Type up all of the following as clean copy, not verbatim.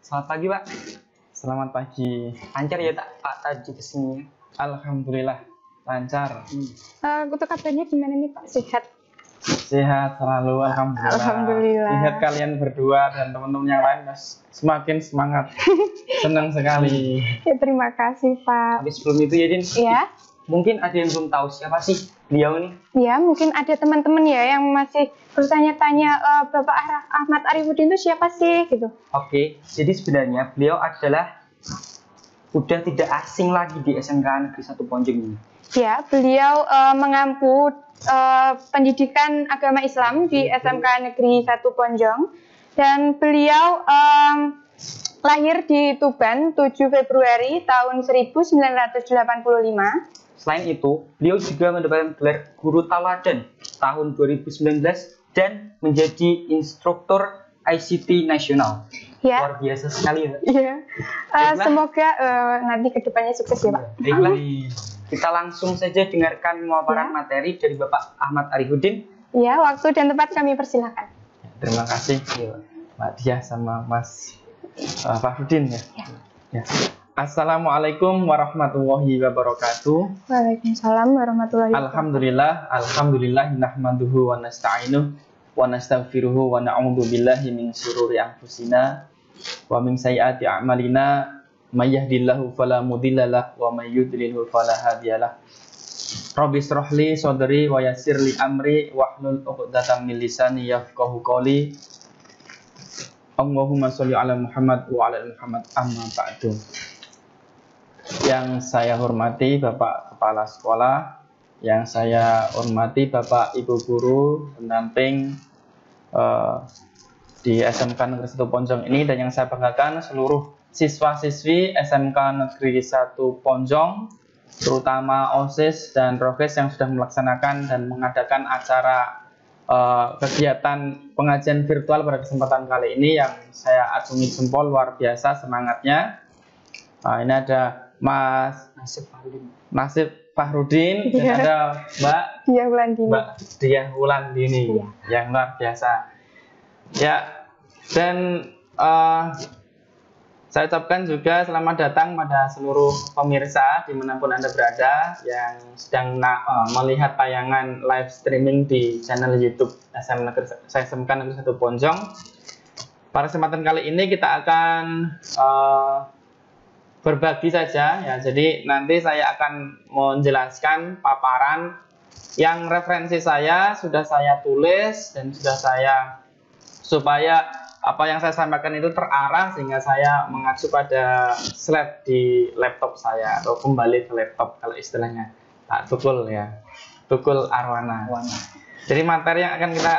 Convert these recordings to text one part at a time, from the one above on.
Selamat pagi, Pak. Selamat pagi. Lancar ya, Pak, tadi kesini? Alhamdulillah lancar. Untuk kabarnya gimana nih Pak? Sehat? Sehat selalu, alhamdulillah. Alhamdulillah. Lihat kalian berdua dan teman-teman yang lain semakin semangat. Senang sekali. Ya, terima kasih Pak. Tapi sebelum itu ya, Din. Ya. Mungkin ada yang belum tahu siapa sih beliau ini? Ya, mungkin ada teman-teman ya yang masih bertanya-tanya Bapak Ahmad Arifudin itu siapa sih gitu. Oke, jadi sebenarnya beliau adalah udah tidak asing lagi di SMK Negeri 1 Ponjong ini. Ya, beliau mengampu pendidikan agama Islam di SMK Negeri 1 Ponjong dan beliau lahir di Tuban 7 Februari tahun 1985. Selain itu, beliau juga mendapatkan gelar guru teladan tahun 2019 dan menjadi instruktur ICT nasional. Ya. Luar biasa sekali ya. Iya. Semoga nanti kedepannya sukses ya Pak. Baiklah, kita langsung saja dengarkan pemaparan materi dari Bapak Ahmad Arifudin. Ya, waktu dan tempat kami persilakan. Terima kasih Mbak Diah sama Mas Fahruddin ya. Ya. Assalamualaikum warahmatullahi wabarakatuh. Waalaikumsalam warahmatullahi Alhamdulillah, wabarakatuh. alhamdulillah nahmaduhu wa nasta'inuh wa nastaghfiruhu wa na'udzu billahi min syururi anfusina wa min sayyiati a'malina may yahdihillahu fala mudhillalah wa may yudlilhu fala hadiyalah. Rabbi shrah li sadri wa yassir li amri wahlul 'uqdatam min lisani yafqahu qawli. Allahumma sholli ala Muhammad wa ala Muhammad amma ba'du. Yang saya hormati Bapak Kepala Sekolah, yang saya hormati Bapak Ibu Guru pendamping di SMK Negeri 1 Ponjong ini, dan yang saya banggakan seluruh siswa-siswi SMK Negeri 1 Ponjong, terutama OSIS dan Prokes yang sudah melaksanakan dan mengadakan acara kegiatan pengajian virtual pada kesempatan kali ini, yang saya acungi jempol, luar biasa semangatnya. Ini ada Mas Nasib Fahruddin dan ada Mbak Diah Wulandini yang luar biasa. Ya, dan saya ucapkan juga selamat datang pada seluruh pemirsa dimanapun Anda berada yang sedang melihat tayangan live streaming di channel YouTube SMK Negeri 1 Ponjong. Pada kesempatan kali ini kita akan berbagi saja ya. Jadi nanti saya akan menjelaskan paparan yang referensi saya sudah saya tulis dan sudah supaya apa yang saya sampaikan itu terarah sehingga saya mengacu pada slide di laptop saya atau kembali ke laptop kalau istilahnya Pak Tukul ya, Tukul Arwana. Jadi materi yang akan kita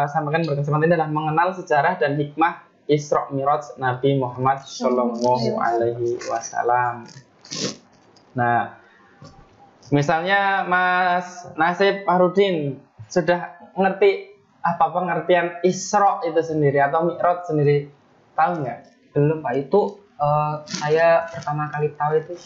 sampaikan berkesempatan ini adalah mengenal sejarah dan hikmah Isra Mi'raj Nabi Muhammad Shallallahu Alaihi Wasallam. Nah, misalnya Mas Nasib Fahruddin sudah ngerti apa pengertian Isra itu sendiri atau Mi'raj sendiri, tahu nggak? Belum Pak, itu saya pertama kali tahu itu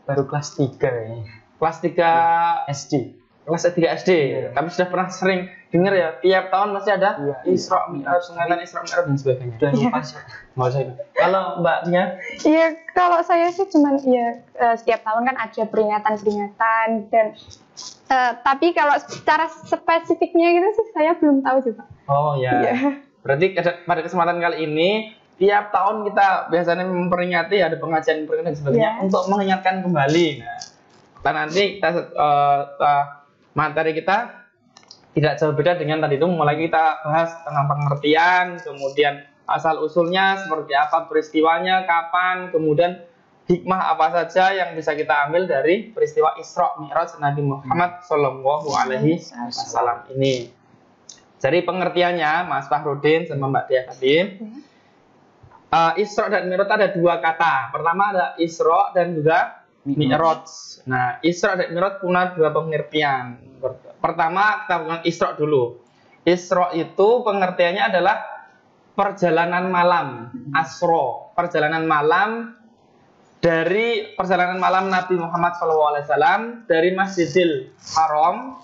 baru kelas 3 ya. Kelas 3 SD. Kelas 3 SD. Kami sudah pernah sering dengar ya, tiap tahun masih ada Isra Mi'raj, pengertian Isra Mi'raj dan sebagainya. Dan Kalau Mbak Nia? Iya, kalau saya sih cuman ya setiap tahun kan ada peringatan dan tapi kalau secara spesifiknya gitu sih saya belum tahu juga. Oh ya. Berarti pada kesempatan kali ini tiap tahun kita biasanya memperingati, ada pengajian dan sebagainya untuk mengingatkan kembali. Nah, nanti kita materi kita tidak jauh beda dengan tadi itu. Mulai kita bahas tentang pengertian, kemudian asal usulnya seperti apa, peristiwanya kapan, kemudian hikmah apa saja yang bisa kita ambil dari peristiwa Isra Mi'raj Nabi Muhammad Shallallahu Alaihi Wasallam ini. Jadi pengertiannya Mas Fahruddin sama Mbak Diah tadi, Isra dan Mi'raj ada dua kata. Pertama ada Isra dan juga Mi'raj. Nah, Isra dan Mi'raj punya dua pengertian. Pertama kita bukan Isra dulu. Isra itu pengertiannya adalah perjalanan malam, Asro, perjalanan malam dari perjalanan malam Nabi Muhammad SAW dari Masjidil Haram.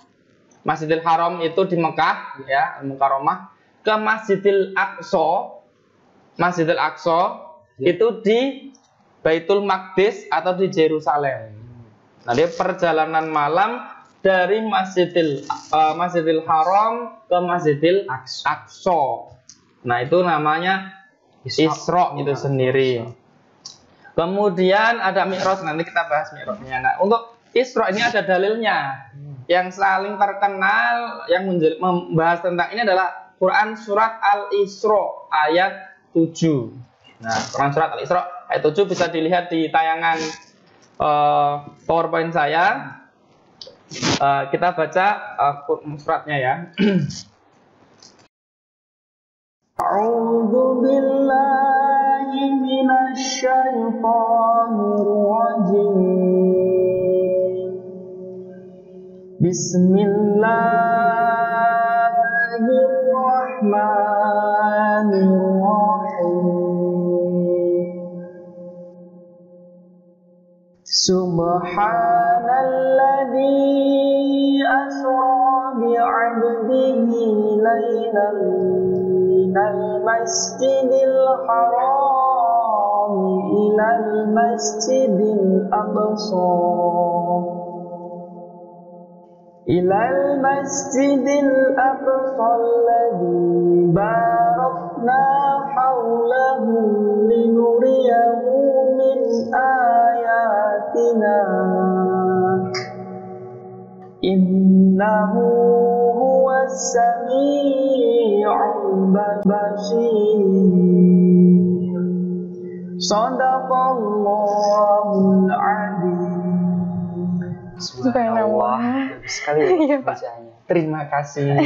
Masjidil Haram itu di Mekah ya, Al-Mukarramah, ke Masjidil Aqsa. Masjidil Aqsa itu di Baitul Maqdis atau di Yerusalem. Nah, dia perjalanan malam dari Masjidil Haram ke Masjidil Aqsa. Nah, itu namanya Isra itu sendiri. Kemudian ada Mi'raj, nanti kita bahas Mi'rajnya. Nah, untuk Isra ini ada dalilnya. Yang saling terkenal yang membahas tentang ini adalah Quran surat Al-Isra ayat 7. Nah, Quran surat Al-Isra ayat 7 bisa dilihat di tayangan PowerPoint saya. Kita baca suratnya ya. A'udzu billahi minasy syaithanir rajim. Bismillahirrahmanirrahim. Subhanalladzi asra bi'abdihi laylan minal masjidil haram ilal masjidil aqsa alladzi barakna hawlahu linuriyahu min ayatina innahu huwas sami'ul basir. Shadaqallahul adzim. Subhanallah. Bagus sekali Iya, Pak. bacanya. Terima kasih.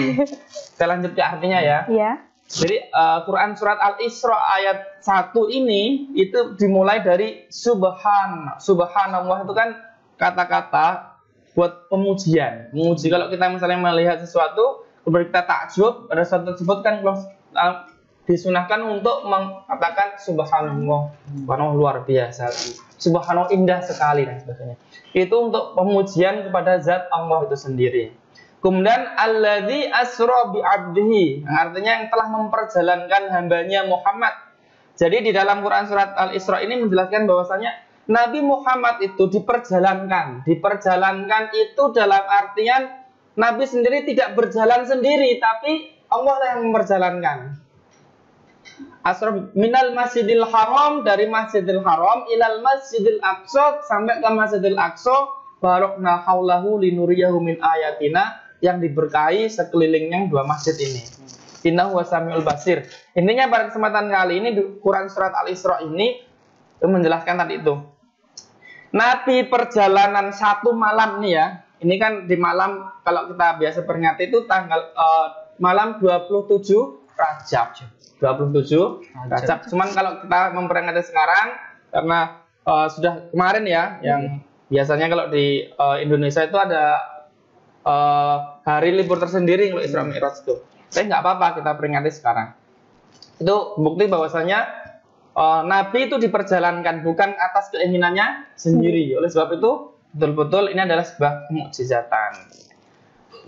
Kita lanjut ke artinya ya. Iya. Jadi Quran surat Al-Isra ayat 1 ini itu dimulai dari subhanallah itu kan kata-kata buat pemujian. Memuji, kalau kita misalnya melihat sesuatu kemudian kita takjub pada sesuatu tersebut kan disunahkan untuk mengatakan subhanallah, subhanallah luar biasa, subhanallah indah sekali dan sebagainya. Itu untuk pemujian kepada zat Allah itu sendiri. Kemudian alladzi asra bi 'abdihi, artinya yang telah memperjalankan hambanya Muhammad. Jadi di dalam Quran surat Al-Isra ini menjelaskan bahwasanya Nabi Muhammad itu diperjalankan. Diperjalankan itu dalam artian Nabi sendiri tidak berjalan sendiri, tapi Allah yang memperjalankan. Asra minal Masjidil Haram, dari Masjidil Haram ilal Masjidil Aqsa, sampai ke Masjidil Aqsa, barakna haulahu linuriyahu min ayatina, yang diberkahi sekelilingnya dua masjid ini. Innahu wasamiul basir. Intinya pada kesempatan kali ini di Quran surat Al-Isra ini menjelaskan tadi itu. Nabi perjalanan satu malam nih ya. Ini kan di malam, kalau kita biasa peringati itu tanggal malam 27 Rajab. 27 Rajab. Cuman kalau kita memperingati sekarang karena sudah kemarin ya, yang biasanya kalau di Indonesia itu ada hari libur tersendiri kalau Isra Mi'raj itu. Tapi nggak apa-apa kita peringati sekarang. Itu bukti bahwasanya Nabi itu diperjalankan bukan atas keinginannya sendiri. Oleh sebab itu betul-betul ini adalah sebuah mukjizatan.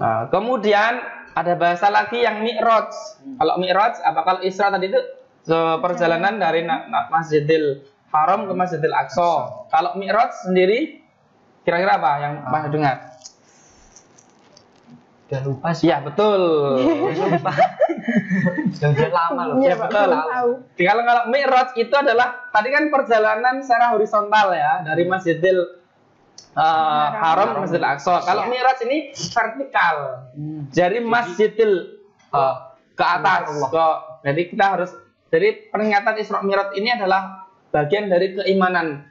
Nah, kemudian ada bahasa lagi yang Mi'raj. Kalau Mi'raj, apa kalau Isra tadi itu perjalanan dari Masjidil Haram ke Masjidil Aqsa. Kalau Mi'raj sendiri kira-kira apa yang Pak dengar? Udah lupa sih. Ya betul. Lupa. Sudah lama loh. Ya betul. Kalau Mi'raj itu adalah tadi kan perjalanan secara horizontal ya dari Masjidil Haram ke Masjidil Aqsa. Kalau Mi'raj ini vertikal. Jadi Masjidil ke atas. Jadi kita harus, jadi peringatan Isra Mi'raj ini adalah bagian dari keimanan.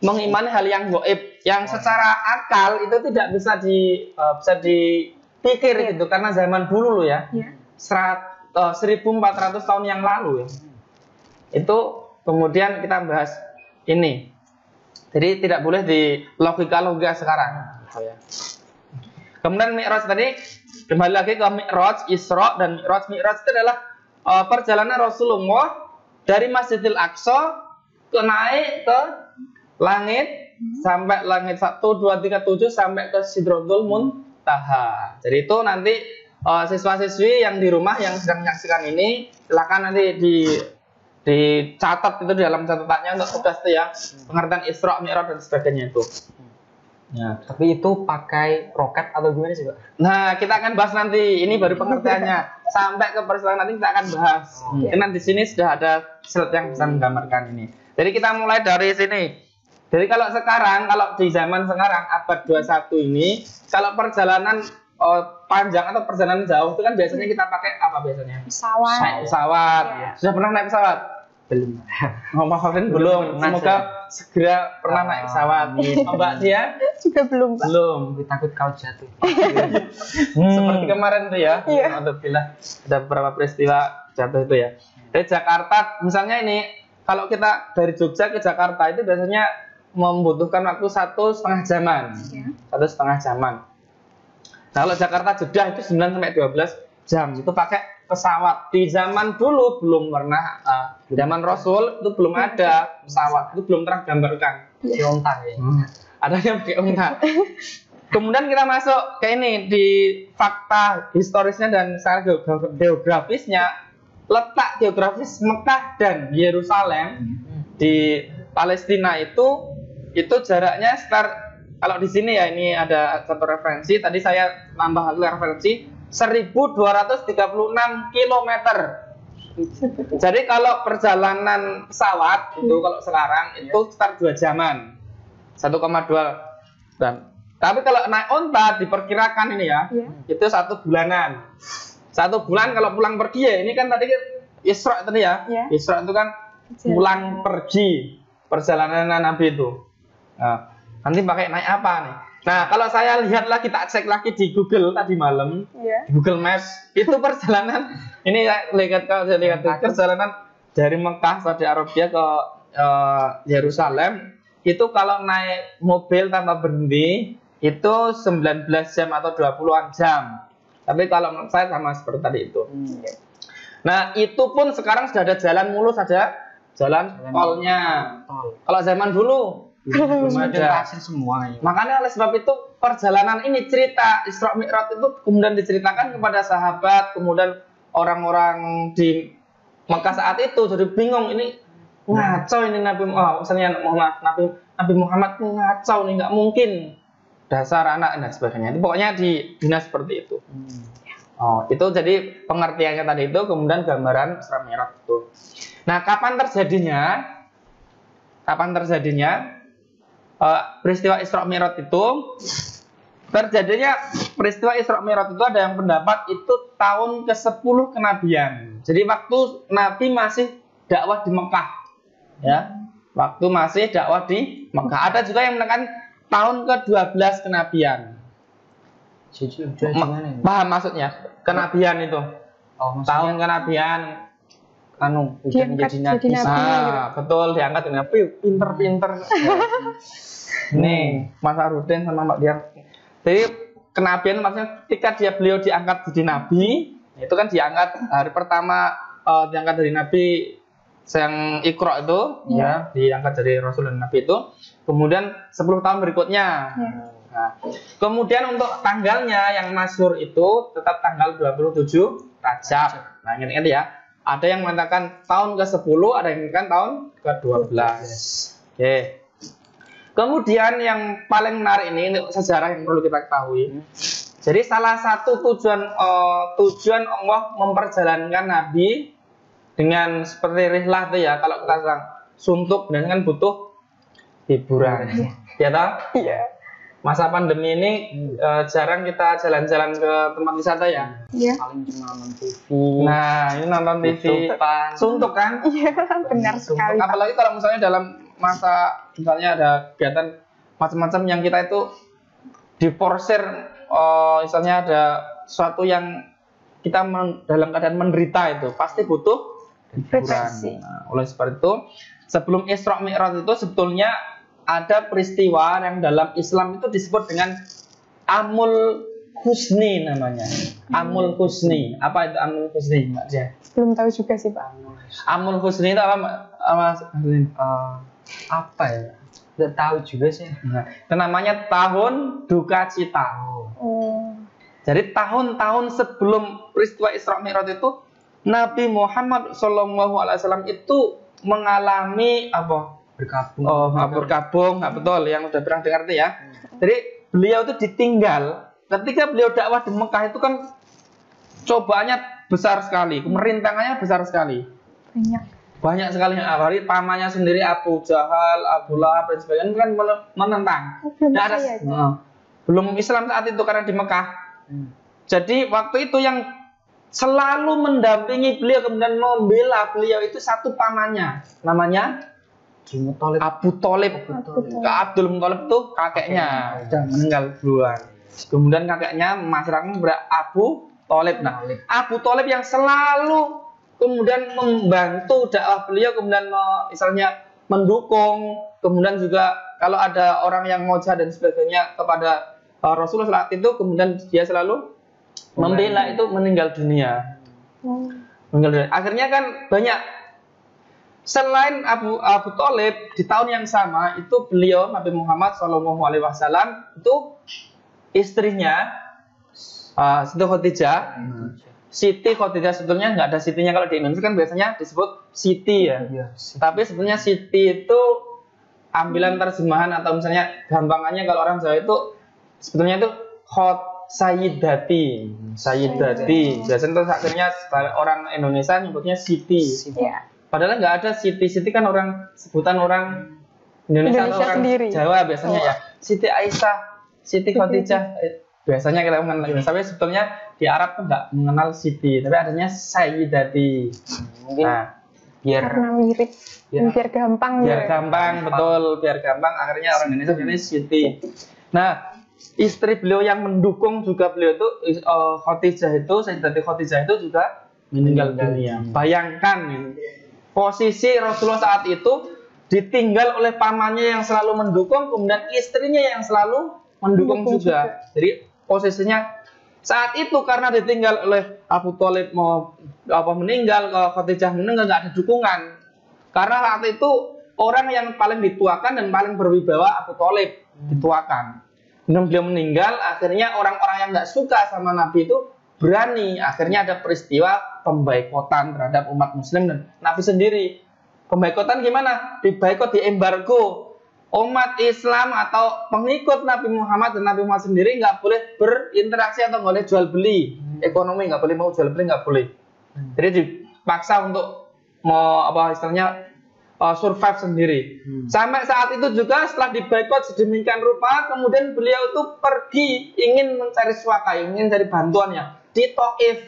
Mengimani hal yang gaib, yang secara akal itu tidak bisa dipikir gitu, karena zaman dulu loh ya. 1400 tahun yang lalu ya. Itu kemudian kita bahas ini. Jadi tidak boleh di logika sekarang. Kemudian Mi'raj tadi, kembali lagi ke Mi'raj, Isra dan Mi'raj. Mi'raj itu adalah perjalanan Rasulullah dari Masjidil Aqsa naik ke langit sampai langit 1, 2, 3, 7 sampai ke Sidratul Muntaha. Jadi itu nanti siswa-siswi yang di rumah yang sedang menyaksikan ini silakan nanti dicatat itu di dalam catatannya untuk tugas itu ya, pengertian Isra Mi'raj dan sebagainya itu. Ya, tapi itu pakai roket atau gimana sih, Pak? Nah, kita akan bahas nanti. Ini baru pengertiannya. Sampai ke peristiwa nanti kita akan bahas. Karena di sini sudah ada slide yang bisa menggambarkan ini. Jadi kita mulai dari sini. Jadi kalau sekarang, kalau di zaman sekarang abad 21 ini, kalau perjalanan panjang atau perjalanan jauh itu kan biasanya kita pakai apa biasanya? Pesawat. Naik pesawat. Ya. Sudah pernah naik pesawat? Belum. Maafin belum. Semoga segera pernah naik pesawat. Mbak Tia? Juga belum, Pak. Belum. Gue takut kau jatuh. Seperti kemarin tuh ya. Iya. Alhamdulillah ada beberapa peristiwa jatuh itu ya. Dari Jakarta, misalnya ini, kalau kita dari Jogja ke Jakarta itu biasanya membutuhkan waktu 1,5 jaman. Ya. 1,5 jaman. Nah, kalau Jakarta Jeddah itu 9 sampai 12 jam. Itu pakai pesawat. Di zaman dulu belum pernah, zaman Rasul itu belum ada pesawat. Itu belum tergambarkan. Si onta ya. Adanya pakai unta. Kemudian kita masuk ke ini di fakta historisnya dan secara geografisnya, letak geografis Mekah dan Yerusalem di Palestina itu jaraknya sekitar, kalau di sini ya ini ada satu referensi, tadi saya tambah referensi 1236 km. Jadi kalau perjalanan pesawat itu kalau sekarang itu sekitar 2 jaman. 1,2 dan tapi kalau naik onta diperkirakan ini ya, itu 1 bulanan. 1 bulan kalau pulang pergi ya, ini kan tadi Isra tadi ya. Isra itu kan pulang pergi perjalanan Nabi itu. Nah, nanti pakai naik apa nih? Nah, kalau saya lihat lagi, tak cek lagi di Google tadi malam, di Google Maps, itu perjalanan ini saya lihat perjalanan dari Mekah Saudi Arabia ke Yerusalem. Itu kalau naik mobil tanpa berhenti itu 19 jam atau 20-an jam. Tapi kalau menurut saya sama seperti tadi itu. Nah, itu pun sekarang sudah ada jalan mulus, ada jalan tolnya. Kalau zaman dulu belum ada semua ya. Makanya oleh sebab itu perjalanan ini, cerita Isra Mi'raj itu kemudian diceritakan kepada sahabat, kemudian orang-orang di Mekah saat itu jadi bingung, ini ngaco ini Nabi Muhammad ngaco nih, nggak mungkin, dasar anak dan sebagainya. Itu pokoknya di dinas seperti itu. Itu jadi pengertiannya tadi itu, kemudian gambaran Isra Mi'raj itu. Nah, kapan terjadinya peristiwa Isra Mi'raj itu? Terjadinya peristiwa Isra Mi'raj itu ada yang pendapat itu tahun ke-10 kenabian. Jadi waktu Nabi masih dakwah di Mekah. Ya, waktu masih dakwah di Mekah. Ada juga yang menekan tahun ke-12 kenabian. Paham maksudnya? Kenabian itu. Tahun kenabian menjadi nabi. Betul, diangkat jadi nabi. Pinter-pinter. Nih, Mas Arudin sama Mbak Dian. Jadi kenabian maksudnya ketika beliau diangkat jadi nabi, itu kan diangkat hari pertama, diangkat dari nabi yang Iqra itu, ya, diangkat dari Rasul dan Nabi itu. Kemudian 10 tahun berikutnya. Nah, kemudian untuk tanggalnya yang masyhur itu tetap tanggal 27 Rajab. Nah, ingat ya. Ada yang mengatakan tahun ke-10, ada yang mengatakan tahun ke-12. Oke. Kemudian yang paling menarik ini sejarah yang perlu kita ketahui. Jadi salah satu tujuan Allah memperjalankan Nabi dengan seperti rihlah itu ya, kalau kita bilang suntuk dan kan butuh hiburan. Ya toh? Iya. Masa pandemi ini jarang kita jalan-jalan ke tempat wisata ya. Iya. Paling cuma nonton TV. Nah, ini nonton TV. Suntuk kan? Iya, benar sekali. Apalagi kalau misalnya dalam masa misalnya ada kegiatan macam-macam yang kita itu diporsir, misalnya ada sesuatu yang kita dalam keadaan menderita, itu pasti butuh hiburan. Nah, oleh sebab itu sebelum Isra Mi'raj itu sebetulnya ada peristiwa yang dalam Islam itu disebut dengan Amul Husni namanya. Amul Husni. Apa itu Amul Husni, Mbak Dia? Belum tahu juga sih, Pak. Amul Husni itu apa, Mas? Apa ya? Tidak tahu juga sih. Nah, itu namanya tahun duka cita. Jadi tahun-tahun sebelum peristiwa Isra Mi'raj itu Nabi Muhammad SAW itu mengalami apa? Berkabung. Oh, berkabung, betul, yang udah pernah dengar itu ya. Jadi beliau itu ditinggal ketika beliau dakwah di Mekah itu kan cobaannya besar sekali, pemerintahannya besar sekali. Banyak sekali hari pamannya sendiri Abu Jahal, Abu Lahab dan sebagainya kan menentang. Belum Islam saat itu karena di Mekah. Jadi waktu itu yang selalu mendampingi beliau kemudian membela beliau itu satu pamannya, namanya Abu Thalib. Abdul Muthalib itu kakeknya sudah meninggal duluan. Kemudian kakeknya masyarakat Abu Thalib. Nah, Abu Thalib yang selalu kemudian membantu dakwah beliau, kemudian misalnya mendukung, kemudian juga kalau ada orang yang mau jihad dan sebagainya kepada Rasulullah saat itu, kemudian dia selalu membela itu meninggal dunia. Akhirnya kan banyak selain Abu Thalib di tahun yang sama itu beliau Nabi Muhammad SAW itu istrinya Siti Khadijah. Siti Khadijah sebetulnya nggak ada Sitinya, kalau di Indonesia kan biasanya disebut Siti ya. Tapi sebetulnya Siti itu ambilan terjemahan atau misalnya gampangannya kalau orang Jawa itu sebetulnya itu Sayyidati. Biasanya terus akhirnya orang Indonesia nyebutnya Siti. Padahal nggak ada Siti. Siti kan orang sebutan orang Indonesia atau orang sendiri. Jawa biasanya ya. Siti Aisyah, Siti Khadijah. Biasanya kita mengenal, tapi sebetulnya di Arab tuh nggak mengenal Siti, tapi adanya Sayyidati. Mungkin biar mirip, biar gampang. Biar gampang, betul, biar gampang. Akhirnya orang Indonesia ini Siti. Nah, istri beliau yang mendukung juga beliau itu Khadijah itu, Sayyidati Khadijah itu juga meninggal dunia. Bayangkan posisi Rasulullah saat itu ditinggal oleh pamannya yang selalu mendukung, kemudian istrinya yang selalu mendukung juga. Jadi posisinya saat itu karena ditinggal oleh Abu Thalib meninggal, Khadijah meninggal, nggak ada dukungan. Karena saat itu orang yang paling dituakan dan paling berwibawa Abu Thalib dituakan. Kemudian beliau meninggal, akhirnya orang-orang yang nggak suka sama Nabi itu berani. Akhirnya ada peristiwa pemboikotan terhadap umat Muslim dan Nabi sendiri. Pemboikotan gimana? Diboikot, diembargo. Umat Islam atau pengikut Nabi Muhammad dan Nabi Muhammad sendiri nggak boleh berinteraksi atau nggak boleh jual beli, ekonomi nggak boleh, mau jual beli nggak boleh. Jadi dipaksa untuk survive sendiri. Sampai saat itu juga setelah diboikot sedemikian rupa, kemudian beliau itu pergi ingin mencari suaka, ingin cari bantuannya di Taif,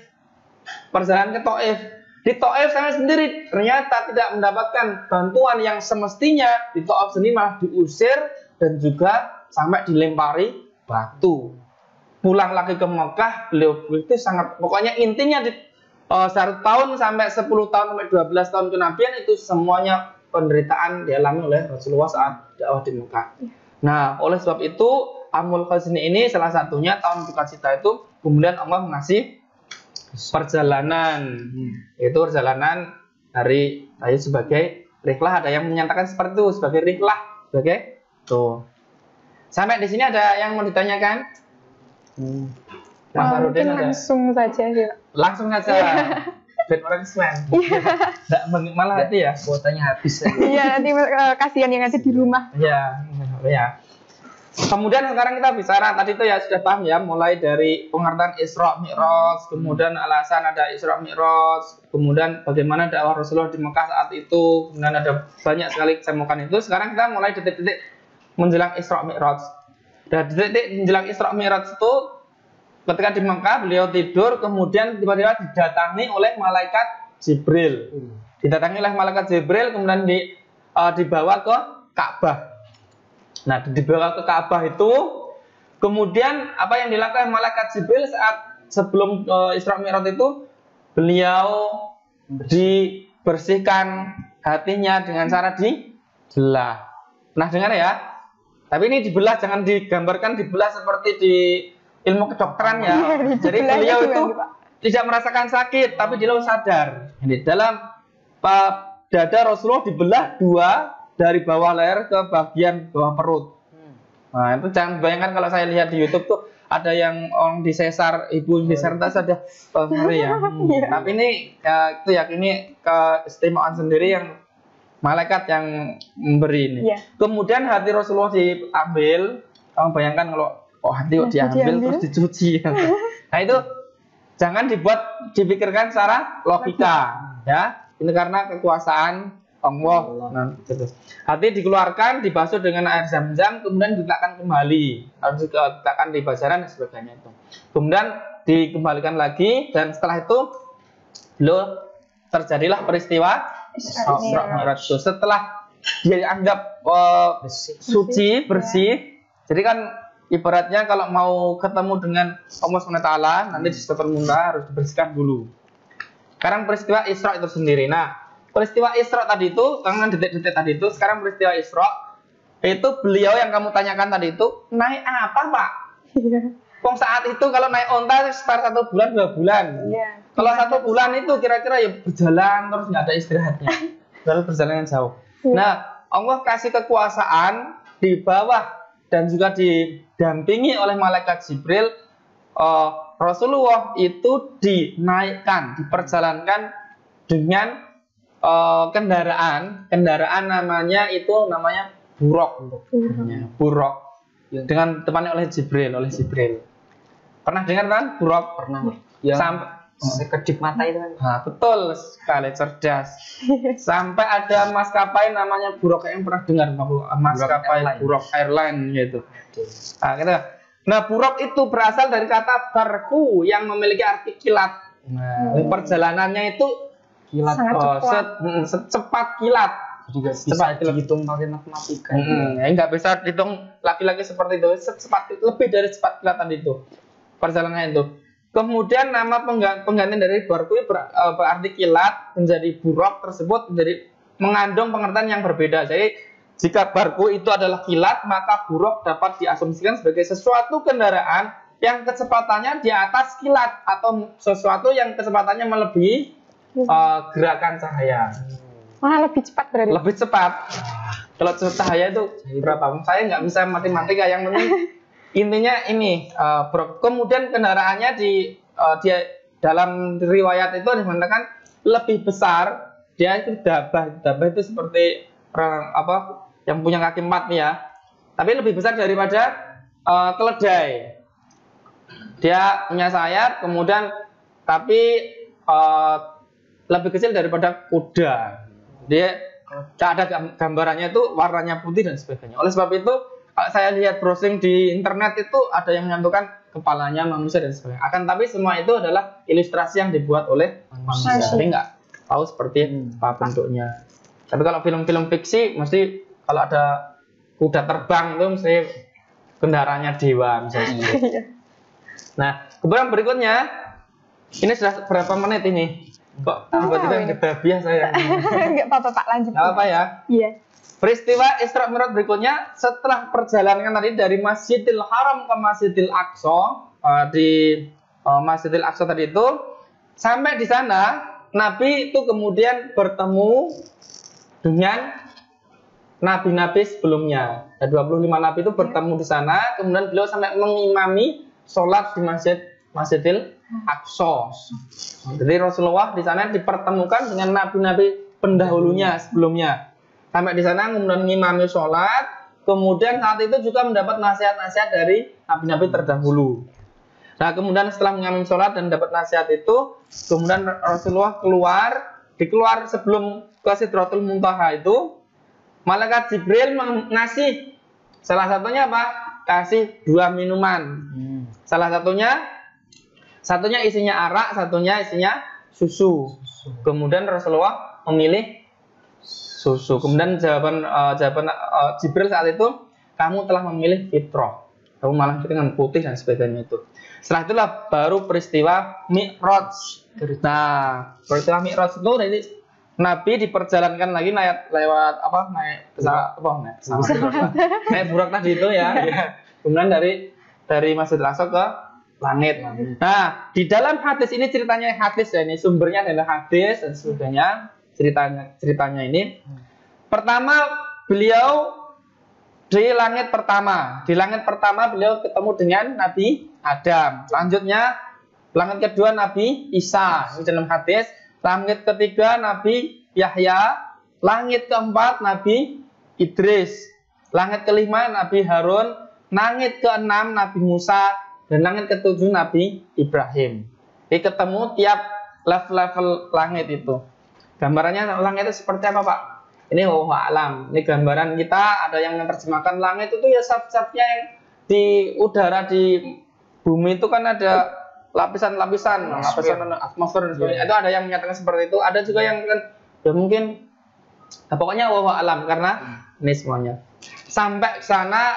perjalanan ke Taif. Di Taif saya sendiri ternyata tidak mendapatkan bantuan yang semestinya. Di Taif sendiri malah diusir dan juga sampai dilempari batu. Pulang lagi ke Mekah, beliau itu sangat, pokoknya intinya di 1 tahun sampai 10 tahun sampai 12 tahun kenabian itu semuanya penderitaan dialami oleh Rasulullah saat dakwah di Mekah. Nah, oleh sebab itu Amul Khazni ini salah satunya tahun Sukacita itu kemudian Allah mengasih perjalanan, itu perjalanan hari sebagai rihlah. Ada yang menyatakan seperti itu sebagai rihlah, sebagai tuh. Sampai di sini ada yang mau ditanyakan? Mungkin langsung saja sih. Langsung saja. Ben orang Islam. Malah itu ya kuotanya habis. Iya, nanti kasihan yang ada di rumah. Iya. Kemudian sekarang kita bicara, tadi itu ya sudah paham ya, mulai dari pengertian Isra Mi'raj, kemudian alasan ada Isra Mi'raj, kemudian bagaimana dakwah Rasulullah di Mekah saat itu, kemudian ada banyak sekali kesemukan itu. Sekarang kita mulai detik-detik menjelang Isra Mi'raj. Dan detik-detik menjelang Isra Mi'raj itu ketika di Mekah beliau tidur, kemudian tiba-tiba didatangi oleh malaikat Jibril. Didatangi oleh malaikat Jibril, kemudian dibawa ke Ka'bah. Nah, dibawa ke Ka'bah itu, kemudian apa yang dilakukan malaikat Jibril saat sebelum Isra Mi'raj itu, beliau dibersihkan hatinya dengan cara dibelah. Nah, dengar ya. Tapi ini dibelah, jangan digambarkan dibelah seperti di ilmu kedokteran ya. Jadi beliau itu tidak merasakan sakit, tapi beliau sadar. Ini dalam dada Rasulullah dibelah 2 dari bawah leher ke bagian bawah perut. Nah, itu jangan bayangkan kalau saya lihat di YouTube tuh ada yang orang disesar, ibu disesar tas ada ngeri ya. Tapi ini itu ya ini keistimewaan sendiri yang malaikat yang memberi ini. Kemudian hati Rasulullah diambil. Kamu bayangkan kalau hati diambil terus dicuci. Nah itu jangan dipikirkan secara logika ya. Ini karena kekuasaan Allah. Nah, gitu. Hati dikeluarkan, dibasuh dengan air zam-zam, kemudian diletakkan kembali, harus diletakkan di basaran dan sebagainya itu. Kemudian dikembalikan lagi dan setelah itu terjadilah peristiwa Isra Mi'raj. Setelah dia dianggap suci, bersih. Jadi kan ibaratnya kalau mau ketemu dengan Allah SWT nanti di Sidratul Muntaha harus dibersihkan dulu. Sekarang peristiwa Isra itu sendiri. Nah, peristiwa Isra tadi itu, karena detik-detik tadi itu, sekarang peristiwa Isra itu beliau yang kamu tanyakan tadi itu naik apa, Pak? Kok saat itu kalau naik onta sekitar 1 bulan 2 bulan. Kalau 1 bulan itu kira-kira ya berjalan terus nggak ada istirahatnya. Lalu perjalanan jauh. Nah, Allah kasih kekuasaan di bawah dan juga didampingi oleh malaikat Jibril. Rasulullah itu dinaikkan, diperjalankan dengan kendaraan namanya buraq. Buraq. Dengan ditemani oleh Jibril. Pernah dengar kan buraq? Pernah. Ya. Sampai sekedip mata itu kan. Nah, betul sekali, cerdas. Sampai ada maskapai namanya buraq, yang pernah dengar maskapai buraq Airline gitu. Nah, gitu. Nah, buraq itu berasal dari kata barku yang memiliki arti kilat. Nah, perjalanannya itu kilat, secepat kilat. Juga bisa dihitung pakai matematika. Nggak bisa dihitung laki-laki seperti itu. Lebih dari cepat kilat tadi itu perjalanan itu. Kemudian nama pengganti dari barku berarti kilat menjadi buraq tersebut menjadi mengandung pengertian yang berbeda. Jadi jika barku itu adalah kilat, maka buraq dapat diasumsikan sebagai sesuatu kendaraan yang kecepatannya di atas kilat atau sesuatu yang kecepatannya melebihi gerakan cahaya. Lebih cepat berarti. Lebih cepat. Kalau cahaya itu berapa? Saya nggak bisa matematika. Yang penting intinya ini. Kemudian kendaraannya dia dalam riwayat itu dikatakan lebih besar. Dia itu dabah. Dabah itu seperti yang punya kaki 4 nih ya. Tapi lebih besar daripada keledai. Dia punya sayap, kemudian tapi lebih kecil daripada kuda. Dia ada gambarannya itu warnanya putih dan sebagainya. Oleh sebab itu, saya lihat browsing di internet itu ada yang menyentuhkan kepalanya manusia dan sebagainya. Akan tapi semua itu adalah ilustrasi yang dibuat oleh manusia. Jadi nggak tahu seperti apa bentuknya. Tapi kalau film-film fiksi, mesti kalau ada kuda terbang itu mesti kendaraannya dewa misalnya. Nah, kemudian berikutnya, ini sudah berapa menit ini? Kok tiba-tiba ngedabiah saya? Enggak apa-apa Pak, lanjut. Enggak apa ya? Iya. Peristiwa Isra Mi'raj berikutnya, setelah perjalanan tadi dari Masjidil Haram ke Masjidil Aqsa, di Masjidil Aqsa tadi itu, sampai di sana Nabi itu kemudian bertemu dengan nabi-nabi sebelumnya. Ada 25 nabi itu bertemu di sana, kemudian beliau sampai mengimami sholat di Masjidil Aqsa. Jadi Rasulullah di sana dipertemukan dengan nabi-nabi pendahulunya sebelumnya. Sampai di sana kemudian mengimami sholat, kemudian saat itu juga mendapat nasihat-nasihat dari nabi-nabi terdahulu. Nah, kemudian setelah mengambil sholat dan dapat nasihat itu, kemudian Rasulullah dikeluar sebelum ke Sidratul Muntaha itu, malaikat Jibril ngasih salah satunya apa? Kasih 2 minuman. Salah satunya isinya arak, satunya isinya susu. Kemudian Rasulullah memilih susu. Kemudian jawaban Jibril saat itu, kamu telah memilih fitrah. Kamu malah dengan putih dan sebagainya itu. Setelah itulah baru peristiwa Mi'raj. Nah, peristiwa Mi'raj itu jadi Nabi diperjalankan lagi naik buraq tadi itu ya. Kemudian dari Masjidil Aqsa ke langit. Nah, di dalam hadis ini ceritanya hadis ya, ini sumbernya adalah hadis dan sebagainya. Ceritanya ini. Pertama, beliau di langit pertama. Di langit pertama beliau ketemu dengan Nabi Adam. Selanjutnya langit kedua Nabi Isa, ini dalam hadis. Langit ketiga Nabi Yahya. Langit keempat Nabi Idris. Langit kelima Nabi Harun. Langit keenam Nabi Musa. Dan langit ketujuh Nabi Ibrahim. Jadi ketemu tiap level-level langit itu. Gambarannya langit itu seperti apa, Pak? Ini alam. Ini gambaran kita. Ada yang menerjemahkan langit itu ya zat-zatnya yang di udara, di bumi itu kan ada lapisan-lapisan, lapisan atmosfer dan sebagainya. Itu ada yang menyatakan seperti itu. Ada juga yang kan ya mungkin, nah, pokoknya alam karena ini semuanya. Sampai sana,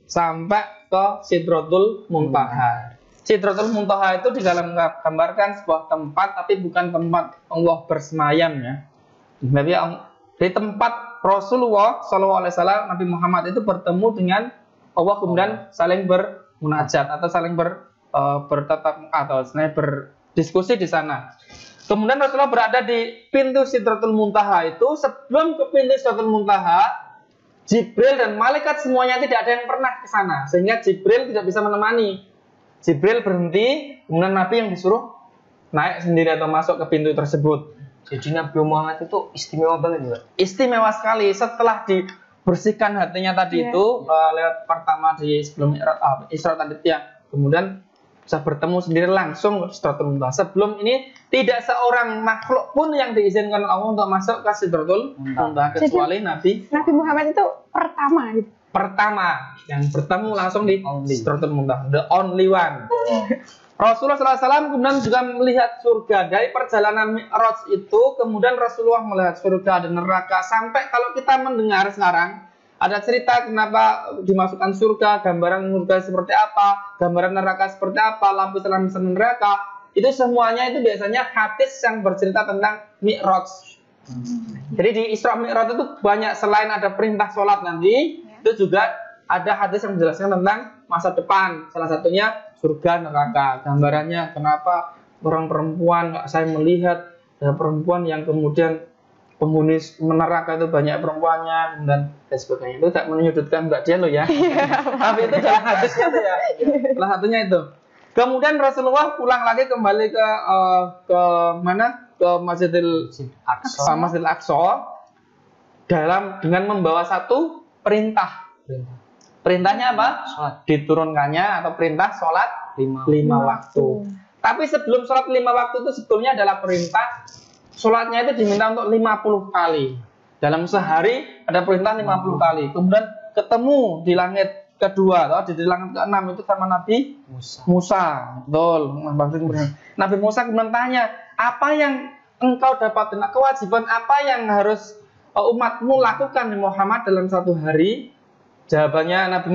sampai ke Sidratul Muntaha. Sidratul Muntaha itu di dalam gambarkan sebuah tempat, tapi bukan tempat Allah bersemayam ya. Tapi di tempat Rasulullah SAW, Nabi Muhammad itu bertemu dengan Allah, kemudian saling bermunajat atau saling bertatap atau berdiskusi di sana. Kemudian Rasulullah berada di pintu Sidratul Muntaha itu. Sebelum ke pintu Sidratul Muntaha, Jibril dan malaikat semuanya tidak ada yang pernah ke sana, sehingga Jibril tidak bisa menemani. Jibril berhenti, kemudian Nabi yang disuruh naik sendiri atau masuk ke pintu tersebut. Jadi Nabi Muhammad itu istimewa banget juga. Istimewa sekali. Setelah dibersihkan hatinya tadi itu lewat pertama di sebelum Isra tadi ya, kemudian bisa bertemu sendiri langsung ke Sidratul Muntaha. Sebelum ini tidak seorang makhluk pun yang diizinkan Allah untuk masuk ke Sidratul Muntaha kecuali Nabi Muhammad itu pertama gitu. Pertama yang bertemu langsung di Sidratul Muntaha, the only one. Rasulullah SAW kemudian juga melihat surga. Dari perjalanan Mi'raj itu, kemudian Rasulullah melihat surga dan neraka. Sampai kalau kita mendengar sekarang, ada cerita kenapa dimasukkan surga, gambaran surga seperti apa, gambaran neraka seperti apa, lapisan-lapisan neraka. Itu semuanya itu biasanya hadis yang bercerita tentang Mi'raj. Jadi di Isra Mi'raj itu banyak, selain ada perintah sholat nanti, itu juga ada hadis yang menjelaskan tentang masa depan. Salah satunya surga neraka. Gambarannya kenapa orang perempuan, saya melihat perempuan yang kemudian penghuni neraka itu banyak perempuannya dan sebagainya. Itu tak menyudutkan Mbak Dian loh ya. Tapi itu dalam hadisnya itu ya. Salah satunya itu. Kemudian Rasulullah pulang lagi kembali ke mana? Ke Masjidil Aqsa dengan membawa satu perintah. Perintahnya apa? Sholat. Diturunkannya atau perintah sholat 5 waktu. Tapi sebelum sholat 5 waktu itu sebetulnya adalah perintah sholatnya itu diminta untuk 50 kali. Dalam sehari ada perintah 50 kali. Kemudian ketemu di langit kedua atau di langit ke-6 itu sama Nabi Musa. Betul. Nabi Musa kemudian tanya, apa yang engkau dapat, kewajiban apa yang harus umatmu lakukan di Muhammad dalam satu hari? Jawabannya Nabi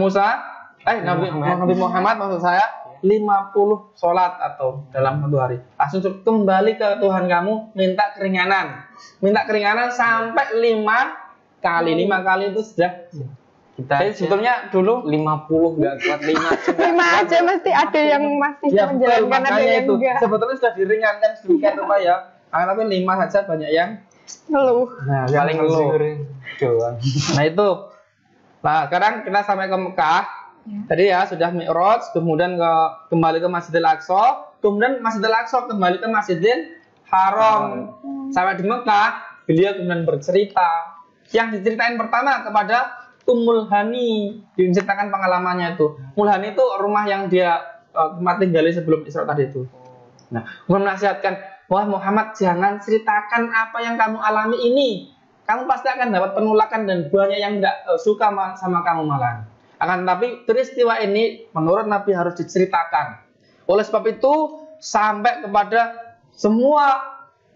Nabi Muhammad maksud saya 50 sholat atau dalam satu hari. Langsung kembali ke Tuhan kamu, minta keringanan sampai 5 kali. 5 kali itu sudah Kita sebetulnya dulu 50 nggak kuat 5 aja mesti ada yang masih menjalankan, ada yang enggak. Sebetulnya sudah diringankan sedikit apa ya. Tapi 5 saja banyak yang ngeluh. Nah, paling ngeluh. doang. Nah itu. Nah sekarang kita sampai ke Mekah. Tadi ya sudah Mi'raj, kemudian kembali ke Masjidil Aqsa, kemudian Masjidil Aqsa kembali ke Masjidil Haram. Sampai di Mekah, beliau kemudian bercerita. Yang diceritain pertama kepada Ummul Hani, diceritakan pengalamannya itu. Ummul Hani itu rumah yang dia tempat tinggali sebelum Isra tadi itu. Nah, menasihatkan, wah Muhammad jangan ceritakan apa yang kamu alami ini. Kamu pasti akan dapat penolakan dan banyak yang tidak suka sama kamu malah. Akan tetapi peristiwa ini menurut Nabi harus diceritakan. Oleh sebab itu sampai kepada semua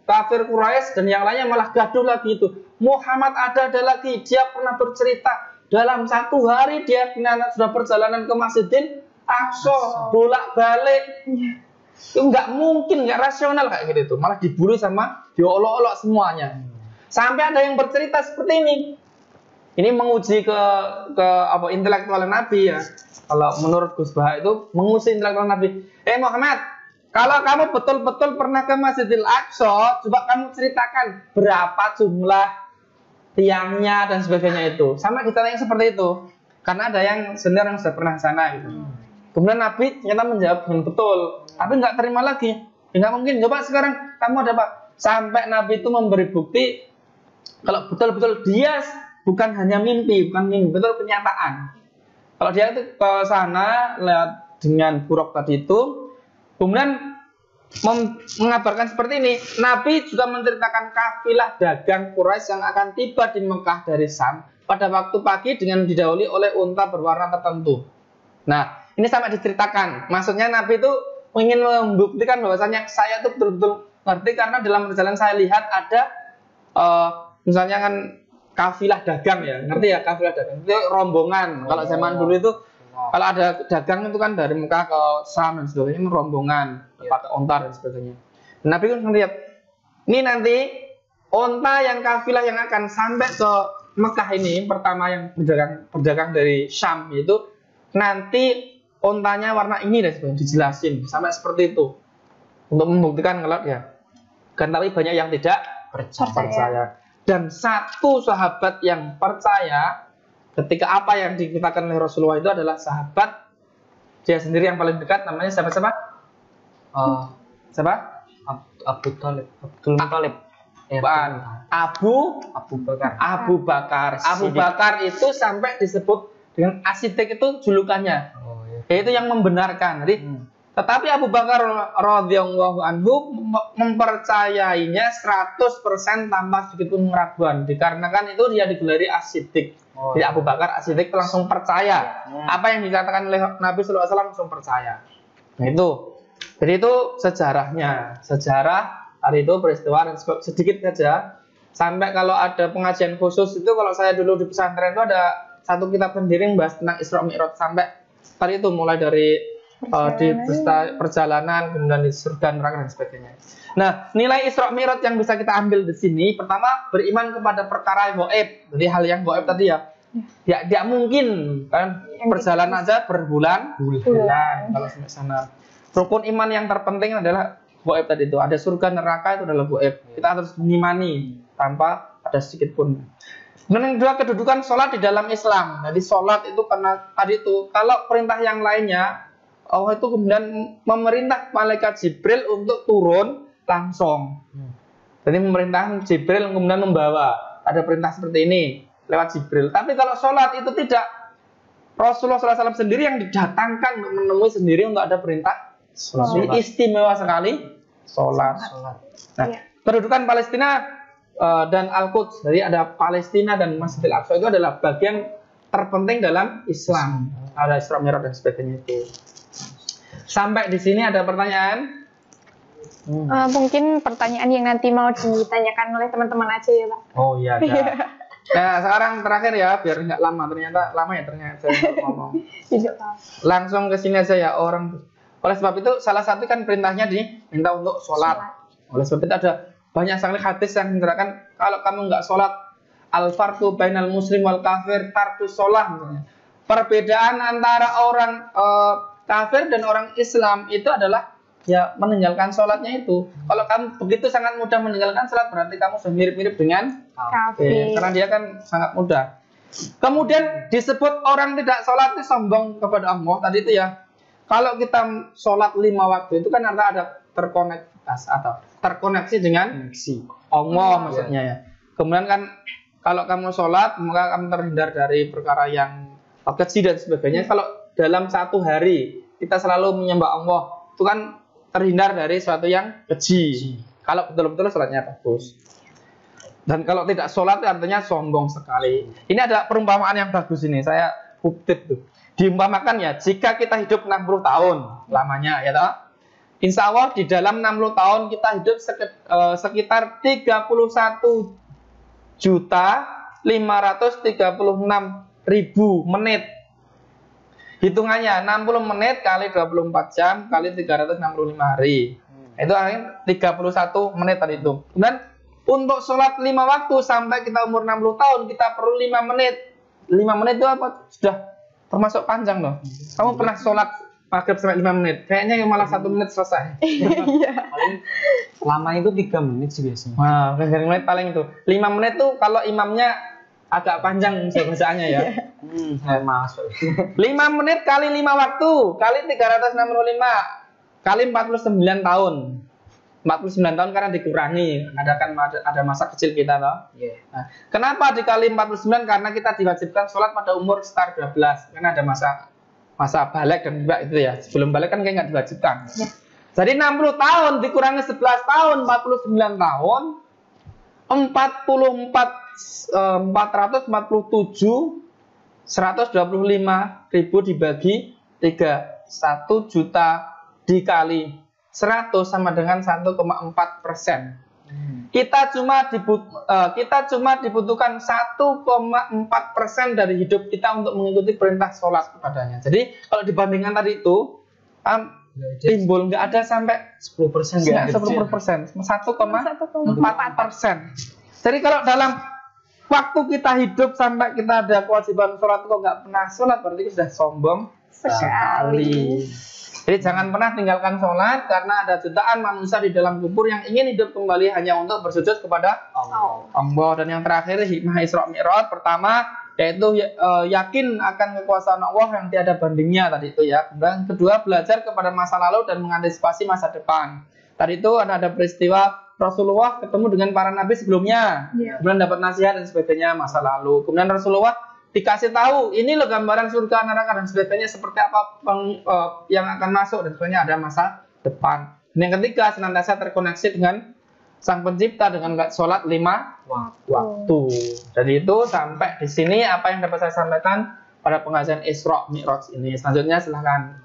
kafir Quraisy dan yang lainnya malah gaduh lagi itu. Muhammad ada lagi, dia pernah bercerita dalam satu hari dia sudah perjalanan ke Masjidil Aqsa bolak-balik. Itu nggak mungkin, nggak rasional kayak gitu. Malah dibully sama diolok-olok semuanya. Sampai ada yang bercerita seperti ini. Ini menguji ke intelektual Nabi ya. Kalau menurut Gus Baha itu menguji intelektual Nabi. Muhammad, kalau kamu betul-betul pernah ke Masjidil Aqsa, coba kamu ceritakan berapa jumlah tiangnya dan sebagainya itu. Sama ditanya seperti itu. Karena ada yang senior yang sudah pernah sana gitu. Kemudian Nabi ternyata menjawab dengan betul. Tapi nggak terima lagi. Ya, nggak mungkin. Coba sekarang kamu ada apa? Sampai Nabi itu memberi bukti kalau betul-betul dia bukan hanya mimpi, bukan mimpi, betul kenyataan. Kalau dia itu ke sana lihat dengan buruk tadi itu, kemudian mengabarkan seperti ini. Nabi juga menceritakan kafilah dagang Quraisy yang akan tiba di Mekah dari Syam pada waktu pagi dengan didahului oleh unta berwarna tertentu. Nah, ini sampai diceritakan. Maksudnya Nabi itu ingin membuktikan bahwasanya saya itu betul-betul ngerti karena dalam perjalanan saya lihat ada misalnya kan kafilah dagang ya, ngerti ya kafilah dagang itu rombongan. Kalau zaman dulu itu kalau ada dagang itu kan dari Mekah ke Syam dan sebagainya itu rombongan, pakai onta dan sebagainya. Nabi kan melihat ini nanti onta yang kafilah yang akan sampai ke Mekah ini pertama yang berdagang dari Syam itu nanti ontanya warna ini dan sebagainya dijelasin sampai seperti itu untuk membuktikan kalau ya. Kan tapi banyak yang tidak percaya. Dan satu sahabat yang percaya ketika apa yang dikatakan oleh Rasulullah itu adalah sahabat dia sendiri yang paling dekat, namanya siapa? Siapa? Abu Talib. Abdul Muthalib. Abu Bakar. Abu Bakar itu sampai disebut dengan As-Siddiq itu julukannya. Yaitu yang membenarkan. Jadi tetapi Abu Bakar radhiyallahu anhu mempercayainya 100% tanpa sedikit pun keraguan. Dikarenakan itu dia digelari As-Siddiq. Jadi Abu Bakar As-Siddiq langsung percaya. Apa yang dikatakan oleh Nabi sallallahu alaihi wasallam langsung percaya. Nah itu. Jadi itu sejarahnya. Sejarah hari itu peristiwa dan sedikit saja. Sampai kalau ada pengajian khusus itu kalau saya dulu di pesantren itu ada satu kitab sendiri yang bahas tentang Isra Mi'raj sampai tadi itu mulai dari di perjalanan, kemudian di surga, neraka dan sebagainya. Nah, nilai Isra Mi'raj yang bisa kita ambil di sini, pertama beriman kepada perkara yang gaib. Jadi hal yang gaib tadi ya, tidak mungkin kan perjalanan aja berbulan-bulan kalau sampai sana. Rukun iman yang terpenting adalah gaib tadi itu. Ada surga, neraka itu adalah gaib. Kita harus mengimani tanpa ada sedikit pun. Dan yang kedua kedudukan sholat di dalam Islam. Jadi sholat itu karena tadi itu kalau perintah yang lainnya Allah itu kemudian memerintah malaikat Jibril untuk turun langsung. Jadi memerintah Jibril kemudian membawa. Ada perintah seperti ini lewat Jibril. Tapi kalau sholat itu tidak. Rasulullah SAW sendiri yang didatangkan untuk menemui sendiri untuk ada perintah sholat. Jadi istimewa sekali sholat. Nah, kedudukan Palestina dan Al-Quds. Jadi ada Palestina dan Masjidil Aqsa itu adalah bagian terpenting dalam Islam. Ada Isra Mi'raj dan sebagainya itu. Sampai di sini ada pertanyaan? Mungkin pertanyaan yang nanti mau ditanyakan oleh teman-teman aja ya Pak. Oh iya ada. Nah sekarang terakhir ya biar nggak lama. Ternyata lama ya ternyata saya ngomong. Langsung ke sini aja ya orang. Oleh sebab itu salah satu kan perintahnya diminta untuk sholat. Oleh sebab itu ada banyak sekali hadis yang menerangkan kalau kamu nggak sholat al-farqu bainal muslim wal kafir tarku sholat misalnya. Perbedaan antara orang kafir dan orang Islam itu adalah ya meninggalkan sholatnya itu. Kalau kamu begitu sangat mudah meninggalkan sholat berarti kamu sudah mirip-mirip dengan kafir. Karena dia kan sangat mudah. Kemudian disebut orang tidak sholat itu sombong kepada Allah. Tadi itu ya. Kalau kita sholat 5 waktu itu kan ada terkonektivitas atau terkoneksi dengan Allah maksudnya ya. Kemudian kan kalau kamu sholat maka kamu terhindar dari perkara yang keji dan sebagainya. Kalau dalam satu hari kita selalu menyembah Allah itu kan terhindar dari sesuatu yang keji. Kalau betul-betul sholatnya bagus. Dan kalau tidak sholat artinya sombong sekali. Ini ada perumpamaan yang bagus ini. Saya kutip tuh. Diumpamakan ya jika kita hidup 60 tahun lamanya ya toh. Insya Allah di dalam 60 tahun kita hidup sekitar 31.536.000 menit. Hitungannya 60 menit kali 24 jam kali 365 hari. Itu artinya 31 menit tadi itu. Kemudian untuk sholat 5 waktu sampai kita umur 60 tahun kita perlu 5 menit. 5 menit itu apa? Sudah termasuk panjang loh. Kamu pernah sholat maghrib sampai 5 menit? Kayaknya malah 1 menit selesai. Paling lama itu 3 menit sih biasanya. Wah, 3 menit paling itu. 5 menit tuh kalau imamnya agak panjang bacaannya ya. Saya masuk. 5 menit kali 5 waktu kali 365 kali 49 tahun. 49 tahun karena dikurangi, ada masa kecil kita toh. Yeah. Nah, kenapa dikali 49? Karena kita diwajibkan sholat pada umur sekitar 12. Karena ada masa balik dan juga itu ya. Sebelum balik kan kayak nggak diwajibkan. Yeah. Jadi 60 tahun dikurangi 11 tahun, 49 tahun, 447.125.000 dibagi 3, 1 juta dikali 100 sama dengan 1,4%. Kita cuma dibutuhkan 1,4% dari hidup kita untuk mengikuti perintah sholat kepadanya. Jadi kalau dibandingkan tadi itu timbul nggak ada sampai 10%, nggak 10%, 1,4%. Jadi kalau dalam waktu kita hidup sampai kita ada kewajiban sholat kok nggak pernah sholat, berarti itu sudah sombong sekali. Jadi jangan pernah tinggalkan sholat karena ada jutaan manusia di dalam kubur yang ingin hidup kembali hanya untuk bersujud kepada Allah. Dan yang terakhir hikmah Isra Mi'raj pertama yaitu yakin akan kekuasaan Allah yang tiada bandingnya tadi itu ya. Dan kedua belajar kepada masa lalu dan mengantisipasi masa depan. Tadi itu ada peristiwa Rasulullah ketemu dengan para nabi sebelumnya, kemudian dapat nasihat dan sebagainya masa lalu. Kemudian Rasulullah dikasih tahu ini loh gambaran surga neraka dan sebagainya seperti apa yang akan masuk dan sebagainya, ada masa depan. Dan yang ketiga senantiasa terkoneksi dengan Sang Pencipta dengan sholat 5 waktu. Jadi itu sampai di sini apa yang dapat saya sampaikan pada pengajian Isra Mi'raj ini. Selanjutnya silahkan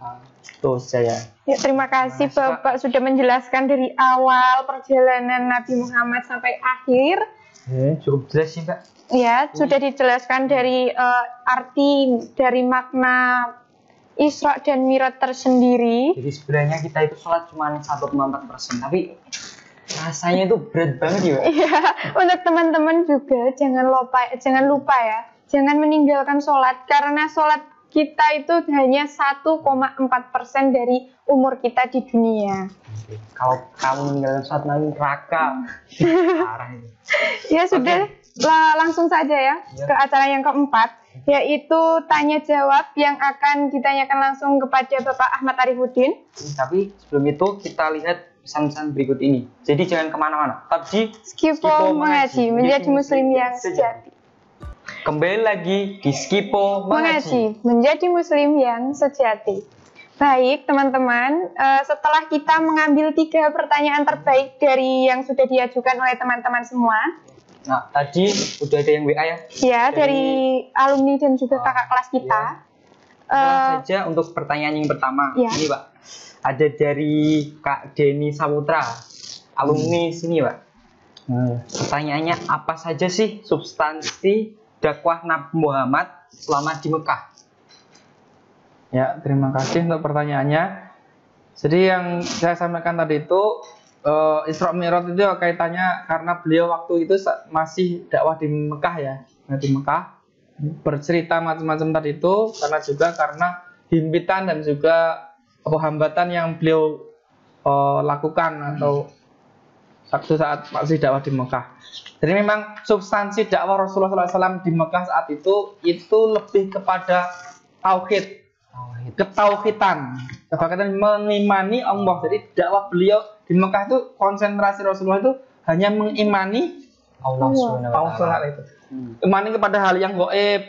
terus saya. Ya, terima kasih Bapak sudah menjelaskan dari awal perjalanan Nabi Muhammad sampai akhir. Cukup jelas sih Mbak. Ya, sudah dijelaskan dari arti dari makna Isra dan Mi'raj tersendiri. Jadi sebenarnya kita itu sholat cuma 1,4%, tapi rasanya itu berat banget ya. Iya, untuk teman-teman juga jangan lupa ya, jangan meninggalkan sholat karena sholat kita itu hanya 1,4% dari umur kita di dunia. Kalau kamu meninggalkan sholat nanti neraka. Parah itu. Ya sudah. Langsung saja ya ke acara yang keempat, yaitu tanya jawab yang akan ditanyakan langsung kepada Bapak Ahmad Arifuddin. Tapi sebelum itu kita lihat pesan-pesan berikut ini. Jadi jangan kemana-mana, tetap di Skipo Mengaji, menjadi muslim yang sejati. Kembali lagi di Skipo Mengaji, menjadi muslim yang sejati. Baik teman-teman, setelah kita mengambil 3 pertanyaan terbaik dari yang sudah diajukan oleh teman-teman semua. Nah, tadi udah ada yang WA ya? Ya, dari alumni dan juga kakak kelas kita. Saja untuk pertanyaan yang pertama. Ini Pak, ada dari Kak Denny Saputra, alumni sini Pak. Pertanyaannya, apa saja sih substansi dakwah Nabi Muhammad selama di Mekah? Ya, terima kasih untuk pertanyaannya. Jadi yang saya sampaikan tadi itu Isra Mi'raj itu kaitannya karena beliau waktu itu masih dakwah di Mekah ya, di Mekah bercerita macam-macam tadi itu karena himpitan dan juga hambatan yang beliau lakukan atau waktu saat masih dakwah di Mekah. Jadi memang substansi dakwah Rasulullah SAW di Mekah saat itu lebih kepada tauhid, ketauhidan, mengimani Allah. Jadi dakwah beliau di Mekah itu konsentrasi Rasulullah itu hanya mengimani Allah SWT itu. Imani kepada hal yang gaib.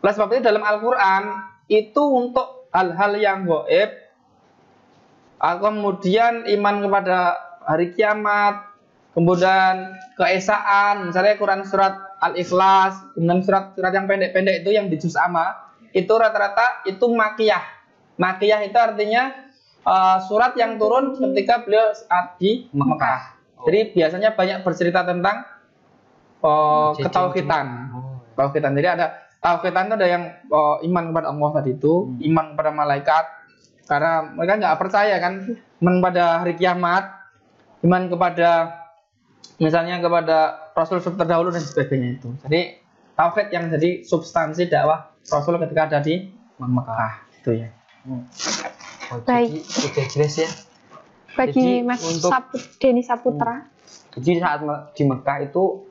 Oleh sebab itu dalam Al-Quran itu untuk hal-hal yang gaib, kemudian iman kepada hari kiamat, kemudian keesaan, misalnya Quran surat Al-Ikhlas, kemudian surat-surat yang pendek-pendek itu yang di juz amma, itu rata-rata itu makiyah. Makiyah itu artinya surat yang turun ketika beliau saat di Mekah. Jadi biasanya banyak bercerita tentang ketauhidan. Jadi ada tauhidan itu ada yang iman kepada Allah tadi itu, iman kepada malaikat. Karena mereka nggak percaya kan, iman pada hari kiamat, iman kepada misalnya kepada Rasul terdahulu dan sebagainya itu. Jadi tauhid yang jadi substansi dakwah Rasul ketika ada di Mekah itu ya. Baik. Sudah jelas ya. Bagi Mas Denny Saputra. Jadi saat di Mekah itu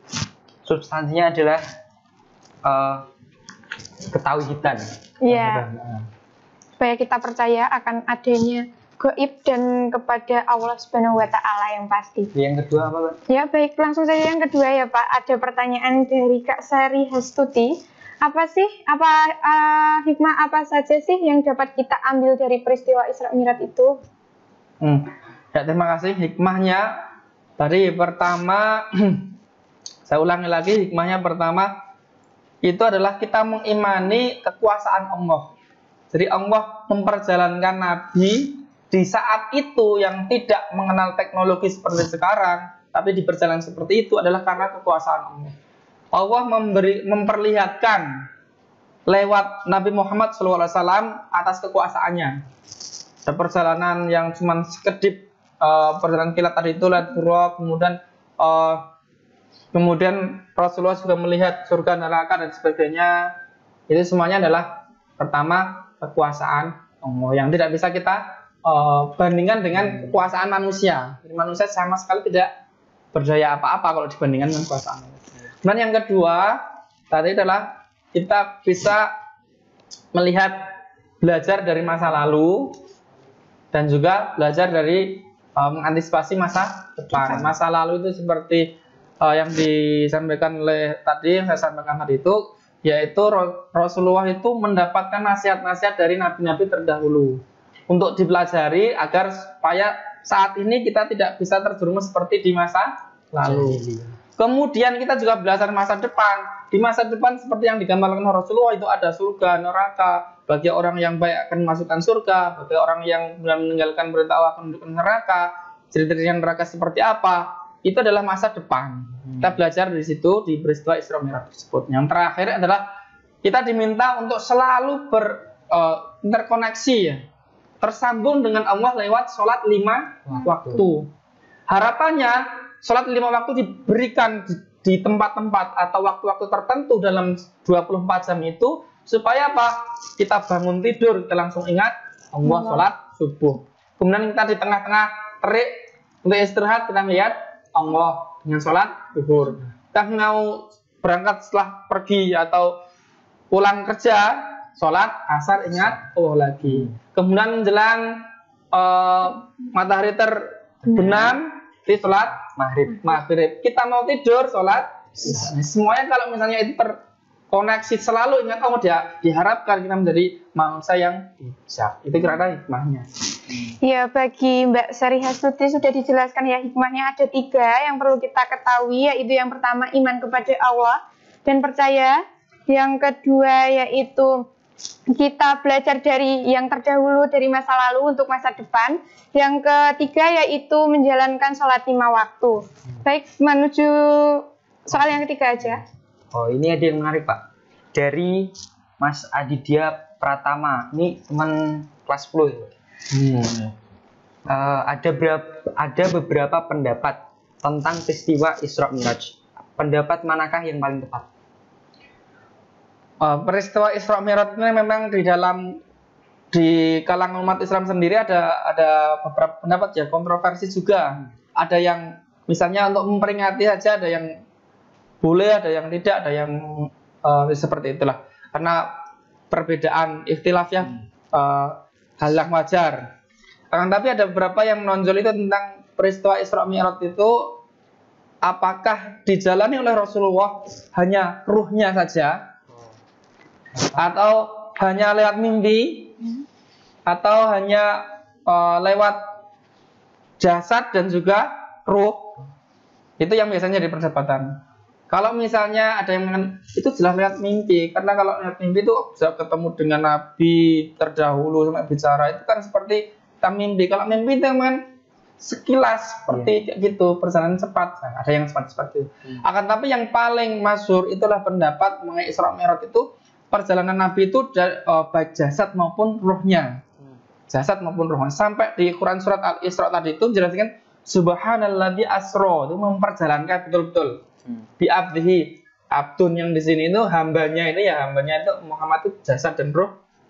substansinya adalah ketauhidan. Iya. Supaya kita percaya akan adanya gaib dan kepada Allah Subhanahu wa taala yang pasti. Yang kedua apa, Pak? Ya, baik, langsung saja yang kedua ya, Pak. Ada pertanyaan dari Kak Sari Hastuti. Hikmah apa saja sih yang dapat kita ambil dari peristiwa Isra Mi'raj itu? Ya, terima kasih. Hikmahnya tadi pertama saya ulangi lagi, hikmahnya pertama itu adalah kita mengimani kekuasaan Allah. Jadi Allah memperjalankan Nabi di saat itu yang tidak mengenal teknologi seperti sekarang, tapi diperjalan seperti itu adalah karena kekuasaan Allah. Allah memperlihatkan lewat Nabi Muhammad SAW atas kekuasaannya. Ada perjalanan yang cuma sekedip, perjalanan kilat tadi itu lihat Buraq, kemudian Rasulullah juga melihat surga neraka dan sebagainya. Itu semuanya adalah pertama kekuasaan Allah yang tidak bisa kita bandingkan dengan kekuasaan manusia. Jadi manusia sama sekali tidak berdaya apa-apa kalau dibandingkan dengan kekuasaan Allah. Dan yang kedua tadi adalah kita bisa melihat, belajar dari masa lalu dan juga belajar dari mengantisipasi masa depan. Masa lalu itu seperti yang disampaikan oleh tadi, yang saya sampaikan tadi itu, yaitu Rasulullah itu mendapatkan nasihat-nasihat dari nabi-nabi terdahulu untuk dipelajari agar supaya saat ini kita tidak bisa terjerumus seperti di masa lalu. Kemudian kita juga belajar masa depan. Di masa depan seperti yang digambarkan Rasulullah itu ada surga, neraka. Bagi orang yang baik akan dimasukkan surga, bagi orang yang meninggalkan perintah Allah akan masukkan neraka. Ciri-ciri neraka seperti apa? Itu adalah masa depan. Kita belajar di situ di peristiwa Isra Mi'raj tersebut. Yang terakhir adalah kita diminta untuk selalu interkoneksi ya, tersambung dengan Allah lewat sholat 5 waktu. Harapannya sholat 5 waktu diberikan di tempat-tempat atau waktu-waktu tertentu dalam 24 jam itu, supaya apa? Kita bangun tidur, kita langsung ingat Allah sholat subuh. Kemudian kita di tengah-tengah terik untuk istirahat, kita melihat Allah dengan sholat zuhur. Kita mau berangkat setelah pergi atau pulang kerja, sholat asar, ingat Allah lagi. Kemudian menjelang matahari terbenam, di sholat maghrib. Kita mau tidur, sholat semuanya kalau misalnya itu terkoneksi selalu, ingat Allah, diharapkan kita menjadi manusia yang bijak. Itu kira-kira hikmahnya. Ya, bagi Mbak Sari Hastuti sudah dijelaskan ya, hikmahnya ada 3 yang perlu kita ketahui, yaitu yang pertama iman kepada Allah dan percaya. Yang kedua yaitu kita belajar dari yang terdahulu, dari masa lalu untuk masa depan. Yang ketiga yaitu menjalankan sholat 5 waktu. Baik, menuju soal yang ketiga aja. Oh, ini ada yang menarik, Pak. Dari Mas Aditya Pratama. Ini teman kelas 10 ya. Ada beberapa pendapat tentang peristiwa Isra Mi'raj. Pendapat manakah yang paling tepat? Peristiwa Isra Mi'raj ini memang di kalangan umat Islam sendiri ada beberapa pendapat ya, kontroversi juga. Ada yang misalnya untuk memperingati saja, ada yang boleh, ada yang tidak, ada yang seperti itulah. Karena perbedaan ikhtilaf ya, hal yang wajar. Tapi ada beberapa yang menonjol itu tentang peristiwa Isra Mi'raj itu, apakah dijalani oleh Rasulullah hanya ruhnya saja, atau hanya lewat mimpi, atau hanya lewat jasad dan juga ruh. Itu yang biasanya jadi perdebatan. Kalau misalnya ada yang mengatakan itu jelas lewat mimpi, karena kalau lewat mimpi itu bisa ketemu dengan Nabi terdahulu sampai bicara, itu kan seperti kita mimpi. Kalau mimpi itu kan sekilas seperti kayak gitu, perjalanan cepat. Nah, ada yang seperti itu. Akan tapi yang paling masyhur itulah pendapat mengenai Isra Mi'raj itu, perjalanan Nabi itu baik jasad maupun ruhnya. Jasad maupun ruhnya. Sampai di Quran surat Al-Isra tadi itu menjelaskan subhanalladzi asra, itu memperjalankan betul-betul. Bi abdihi, abdun yang di sini itu hambanya ini ya, hambanya itu Muhammad itu jasad dan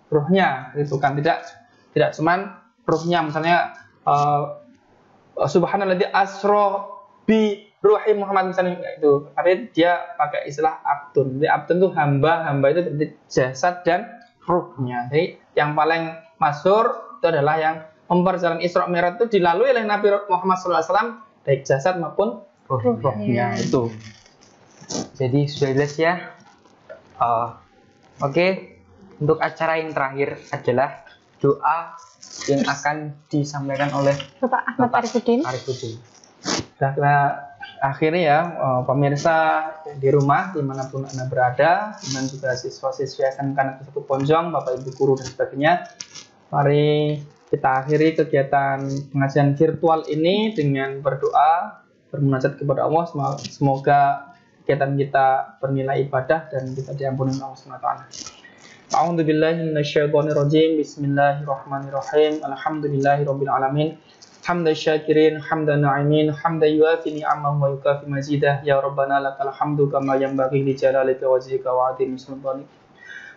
ruhnya. Itu kan tidak cuman ruhnya, misalnya subhanalladzi asra bi Ruhi Muhammad misalnya itu, artinya dia pakai istilah abdun. Jadi abdun itu hamba itu berarti jasad dan ruhnya. Jadi yang paling masyhur itu adalah yang memperjalanan Isra Mi'raj itu dilalui oleh Nabi Muhammad SAW, baik jasad maupun ruhnya itu. Jadi sudah jelas ya. Oke, untuk acara yang terakhir adalah doa yang akan disampaikan oleh Bapak Ahmad Arifudin. Nah, akhirnya ya pemirsa di rumah dimanapun Anda berada, dan juga siswa-siswi SMK Negeri 1 Ponjong, Bapak Ibu guru dan sebagainya, mari kita akhiri kegiatan pengajian virtual ini dengan berdoa, bermunajat kepada Allah. Semoga kegiatan kita bernilai ibadah dan kita diampuni Allah SWT. A'udzubillahi minasyaitonirrajim. Bismillahirrahmanirrahim. Alhamdulillahirabbil alamin. Hamdan syakirin, hamdan na'imin, hamdan yuafi ni'amahu wa yukafi mazidah. Ya Rabbana lakal hamdu kama yanbaghi li jalalika wajhika wa 'azimi sultanik.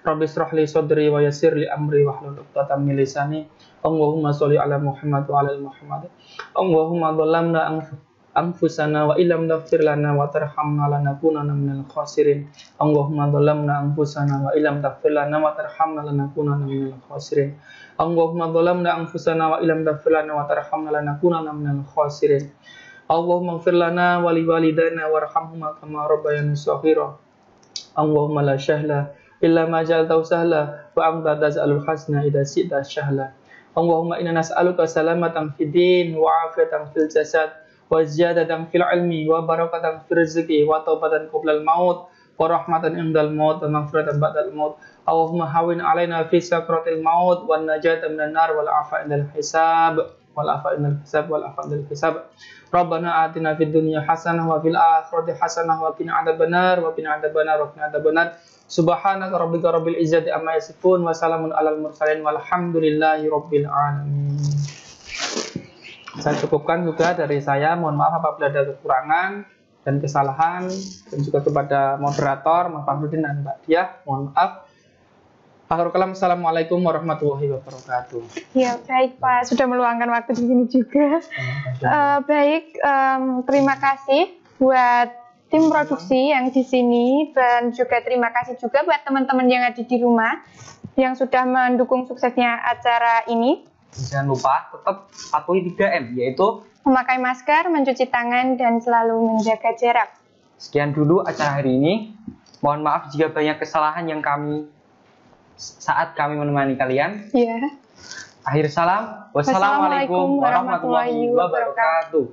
Rabbi israh li sadri wa yassir li amri wahlul 'uqdatam min lisani. Allahumma sholli ala Muhammad wa ala Muhammad. Allahumma dhallamna anfusana wa illam taghfir lana wa tarhamna lanakunanna minal khasirin. Allahumma dhallamna anfusana wa illam taghfir lana wa tarhamna lanakunanna minal khasirin. Allahumma dzalamna anfusana wa illam taghfir lana wa tarhamna lanakunanna minal khasirin. Allahumma ighfir lana wa liwalidayna warhamhuma kama rabbayana shaghira. Allahumma la sahla illa ma ja'altahu sahla wa anta taj'alul hasna idza syi'ta sahla. Allahumma inna nas'aluka salamatan fid din wa 'afiyatan fil jasad wa ziyadatan fil ilmi wa barakatan fil rizqi wa taubatan qoblal maut wa rahmatan indal maut wa maghfiratan ba'dal maut. Allahumma hawin alaina fi sakratil maut wan najata minan nar wal afa indal hisab wal afa indal hisab. Rabbana atina fid dunya hasanah wa fil akhirati hasanah wa qina adzabannar wa qina adzabannar. Subhanaka rabbika rabbil izzati amma yasifun wa salamun alal mursalin walhamdulillahi rabbil alamin. Saya cukupkan juga dari saya. Mohon maaf apabila ada kekurangan dan kesalahan, dan juga kepada moderator Mas Fahruddin dan Mbak Diah, mohon maaf. Akhirul kalam, assalamualaikum warahmatullahi wabarakatuh. Ya, baik Pak, sudah meluangkan waktu di sini juga. Terima kasih buat tim produksi yang di sini, dan juga terima kasih juga buat teman-teman yang ada di rumah yang sudah mendukung suksesnya acara ini. Jangan lupa tetap patuhi 3M, yaitu memakai masker, mencuci tangan, dan selalu menjaga jarak. Sekian dulu acara hari ini. Mohon maaf jika banyak kesalahan yang saat kami menemani kalian. Ya. Akhir salam. Wassalamualaikum warahmatullahi wabarakatuh.